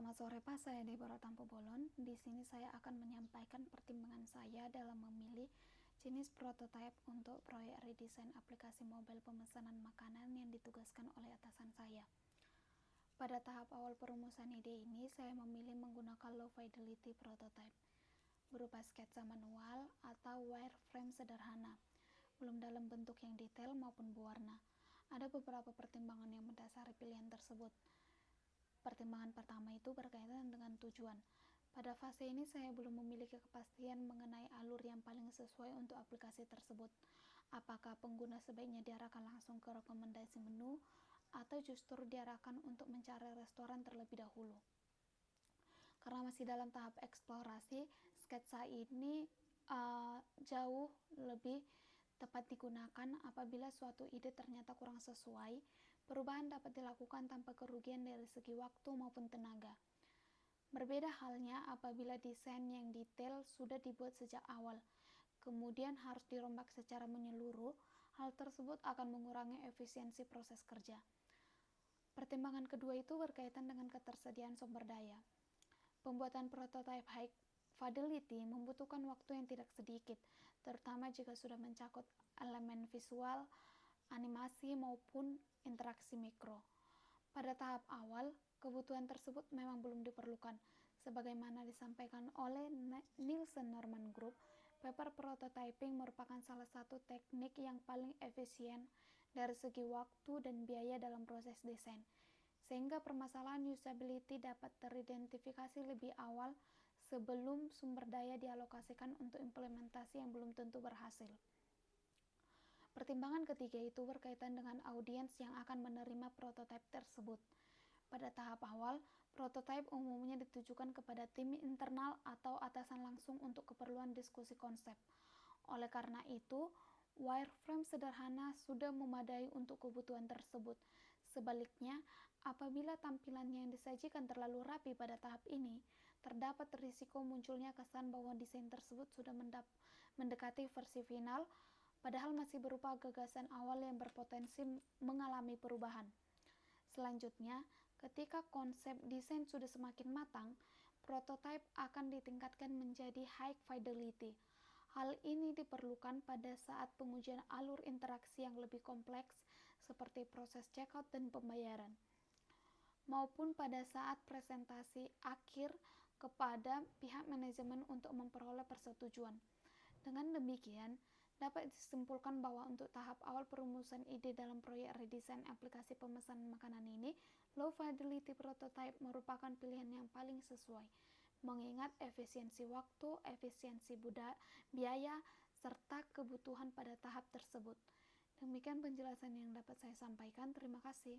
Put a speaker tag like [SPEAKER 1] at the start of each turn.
[SPEAKER 1] Selamat sore Pak, saya Deborah Tampu Bolon. Di sini saya akan menyampaikan pertimbangan saya dalam memilih jenis prototipe untuk proyek redesain aplikasi mobile pemesanan makanan yang ditugaskan oleh atasan saya. Pada tahap awal perumusan ide ini, saya memilih menggunakan low fidelity prototype berupa sketsa manual atau wireframe sederhana, belum dalam bentuk yang detail maupun berwarna. Ada beberapa pertimbangan yang mendasari pilihan tersebut. Pertimbangan pertama itu berkaitan dengan tujuan. Pada fase ini saya belum memiliki kepastian mengenai alur yang paling sesuai untuk aplikasi tersebut. Apakah pengguna sebaiknya diarahkan langsung ke rekomendasi menu atau justru diarahkan untuk mencari restoran terlebih dahulu. Karena masih dalam tahap eksplorasi, sketsa ini jauh lebih tepat digunakan apabila suatu ide ternyata kurang sesuai. Perubahan dapat dilakukan tanpa kerugian dari segi waktu maupun tenaga. Berbeda halnya apabila desain yang detail sudah dibuat sejak awal, kemudian harus dirombak secara menyeluruh. Hal tersebut akan mengurangi efisiensi proses kerja. Pertimbangan kedua itu berkaitan dengan ketersediaan sumber daya. Pembuatan prototipe high fidelity membutuhkan waktu yang tidak sedikit, terutama jika sudah mencakup elemen visual, animasi maupun interaksi mikro. Pada tahap awal, kebutuhan tersebut memang belum diperlukan. Sebagaimana disampaikan oleh Nielsen Norman Group, paper prototyping merupakan salah satu teknik yang paling efisien dari segi waktu dan biaya dalam proses desain, sehingga permasalahan usability dapat teridentifikasi lebih awal sebelum sumber daya dialokasikan untuk implementasi yang belum tentu berhasil. Pertimbangan ketiga itu berkaitan dengan audiens yang akan menerima prototipe tersebut. Pada tahap awal, prototipe umumnya ditujukan kepada tim internal atau atasan langsung untuk keperluan diskusi konsep. Oleh karena itu, wireframe sederhana sudah memadai untuk kebutuhan tersebut. Sebaliknya, apabila tampilan yang disajikan terlalu rapi pada tahap ini, terdapat risiko munculnya kesan bahwa desain tersebut sudah mendekati versi final, padahal masih berupa gagasan awal yang berpotensi mengalami perubahan. Selanjutnya, ketika konsep desain sudah semakin matang, prototipe akan ditingkatkan menjadi high fidelity. Hal ini diperlukan pada saat pengujian alur interaksi yang lebih kompleks seperti proses checkout dan pembayaran, maupun pada saat presentasi akhir kepada pihak manajemen untuk memperoleh persetujuan. Dengan demikian, dapat disimpulkan bahwa untuk tahap awal perumusan ide dalam proyek redesain aplikasi pemesanan makanan ini, low fidelity prototype merupakan pilihan yang paling sesuai, mengingat efisiensi waktu, efisiensi biaya, serta kebutuhan pada tahap tersebut. Demikian penjelasan yang dapat saya sampaikan. Terima kasih.